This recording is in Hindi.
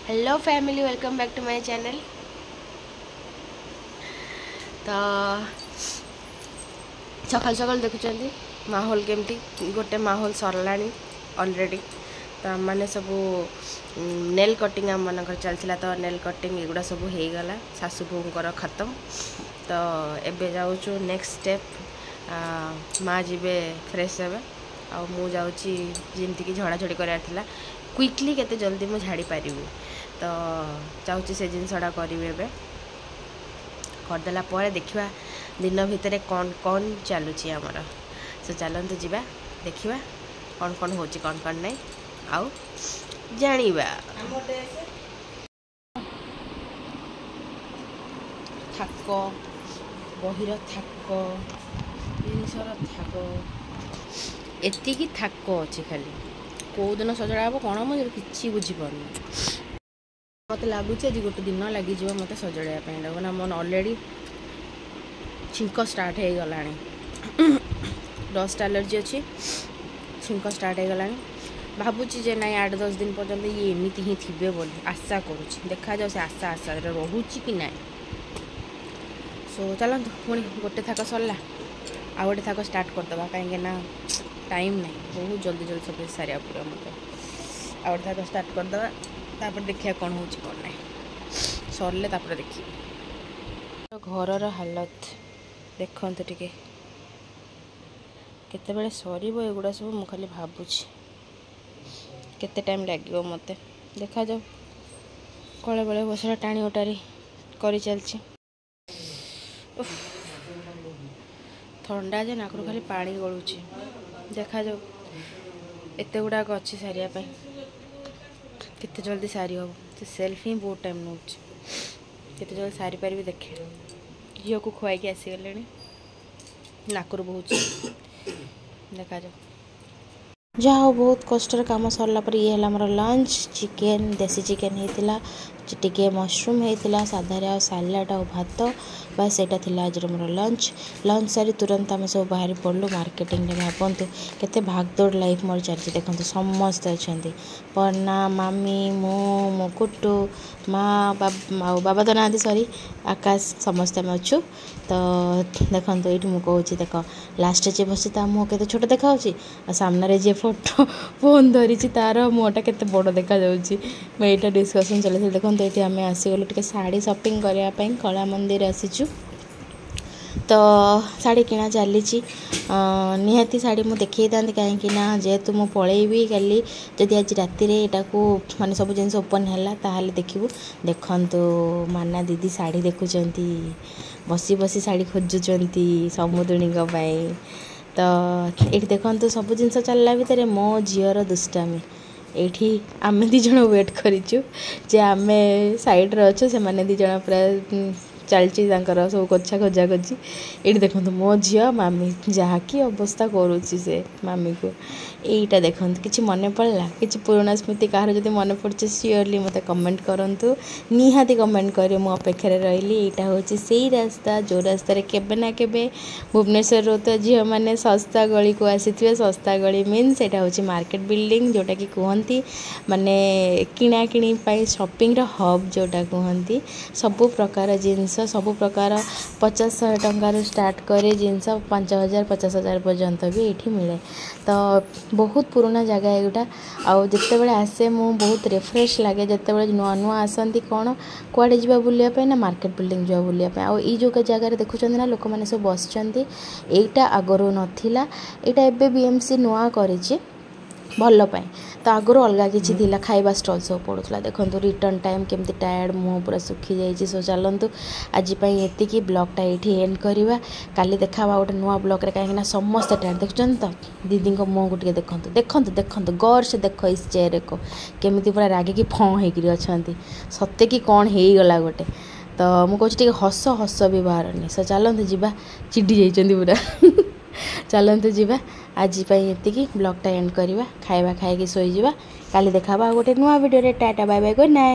Hello family, welcome back to my channel. तो सकाल सकाल देखुं माहौल केमती गोटे माहौल सरला ऑलरेडी। तो आम मैंने सब नेल कटिंग आम मान चलता, तो नेल कटिंग एगुड़ा सब हो गला सासू बोर खत्म। तो एबे जाऊँ नेक्स्ट स्टेप माँ जीवे फ्रेश हे आउ जाऊँगी जमीक झड़ाझड़ी करार क्विकली केते जल्दी मुझे झाड़ी पारि। तो चाहूँगी से जिनसा करी करदेला देखा दिन भितर कौन कौन चलुची आमर। सो चलते जीवा देखा कौन कौन हो कौन कौन नहीं आउ जानिबा। थाक बहिर थाक जिनसर थाक एतिकी थाक अच्छी खाली कौ दिन सजड़ा हे कौन मुझे किसी बुझीपार मत लगुच आज गोटे दिन लगे मत सजड़ा मन ऑलरेडी छिंक स्टार्ट हो गला डस्ट एलर्जी अच्छी छिंक स्टार्ट हो गला। भावुची जे ना 8-10 दिन पर्यंत ये एमती ही थे बोली आशा करुँच देखा जाओ से आशा आशा रोचे कि ना। सो चलते पुणी गोटे थाक सरला आ गोटे थाक स्टार्ट करदे कहीं टाइम ना बहुत जल्दी जल्दी सब सारे पड़े मत आ गोटे थाक स्टार्ट करदे तापर देखिए कौन हो कौन ना सरले तापर देखिए। घर हालत देखते टिके केते सर एगुड़ा सब मुझे खाली भावुची केते टाइम लगे मत देखा जाओ कले बड़े बसरा टाणी उटारी कर चलची थंडा जे नाकरू खाली पानी गलुची देखा जाओ एत गुड़ाक अच्छी सारियापाई केते जल्दी सारी हम तो सेल्फ ही बहुत टाइम नौ केते जल्दी सारी पारि देखे झील को खुआई आसीगले नाकरू बहुत देखा जाओ जहाँ बहुत कष्टर काम सरला पर ये हमारा लंच चिकेन देसी चिकेन होता टिके मशरूम होता साधारे आ सालाड आ भात बस यहाँ थी आज मोर लंच सारी तुरंत आम सब बाहर पड़लु मार्केटिंग में। भावतु केते भागदौड़ लाइफ मोर चलती देखो समस्ते अच्छा पन्ना मामी मो कुटू माँ बाबा तो ना सॉरी आकाश समस्ते आम अच्छु। तो देखो ये मुझे कहूँ देख लास्ट जे बसी ता मुँह के छोट देखा सामने जे फोटो फोन धरी तार मुँहटा के बड़ देखा मैं यहाँ डिस्कसन चलती देखो ये आम आसीगलु टे शाढ़ी शॉपिंग करने कला मंदिर आसीचु। तो शाढ़ी किना चली निहाती शाढ़ी मुझे देखी था कहीं जेहेतु मुझे पलैबी कल जदि आज राति यहाँ को माने सब जिन ओपन है देखू देखु माना दीदी शाढ़ी देखुं बसी बसी शाढ़ी खोजुंट समुदुणी। तो ये देखो सब जिन चलला भितर मो झीर दुष्टामी ये आम दीज वेट करूँ जे आम साइड्रे अच्छे से मैंने दीज पूरा चलती सब कछा खोजा खोजी ये देखो मो झी मामी जहाँकि अवस्था करुच्ची से मामी को यहीटा देखो कि मन पड़ा कि पुराना स्मृति कहार जब मन पड़े सियोरली मत कमेंट करूँ निहाती कमेंट कर मु अपेक्षा रही। यहाँ हूँ से रास्ता जो रास्त केबे ना केबे भुवनेश्वर रो तो झील मैंने सस्ता गली को आसी सस्ता गली मीन्स यहाँ हूँ मार्केट बिल्डिंग जोटा कि कहती माने किणा किणी शॉपिंग हब जोटा कहती सबु प्रकार जिनस सबु प्रकार 50-100 टंकार स्टार्ट करे जिनस 5,000-50,000 पर्यंत भी ये मिले। तो बहुत पुराना जगह एगुटा आउ जिते बड़े आसे मु बहुत रिफ्रेश लगे जिते बड़े नुआ नुआ आसती कौन कुआड़े जा बुलापी ना मार्केट बिल्डिंग जा बुलापी आउ जो जगार देखुं ना लोक मैंने सब बस यहीटा आगरू नाला यहाँ एवं बीएमसी नुआ कर भल पाए। तो आगुरी अलग किसी खाଇବା स्टल सब पड़ूला देखो रिटर्न टाइम केमती टायर्ड मुँह पूरा सुखी जाइए। सो चलतु आज ये ब्लॉगटा ये एंड करवा काली देखा गोटे नुआ ब्लॉग कहीं समस्ते टायर्ड देखुं तो दीदी मुँह को देखो देखो देखो गौर से देख इस चेयर को केमी पूरा रागिकी फँ हो सत्य कि कौन हो गला गोटे। तो मुझे हस हस भी बाहरनी। सो चलते जीवा चिड़ी जाइए पूरा चलते जीवा आज ये ब्लॉगटा एंड करवा खाଇବା खाई शोजा काली देखा गोटे नुआ video tata bye bye good night.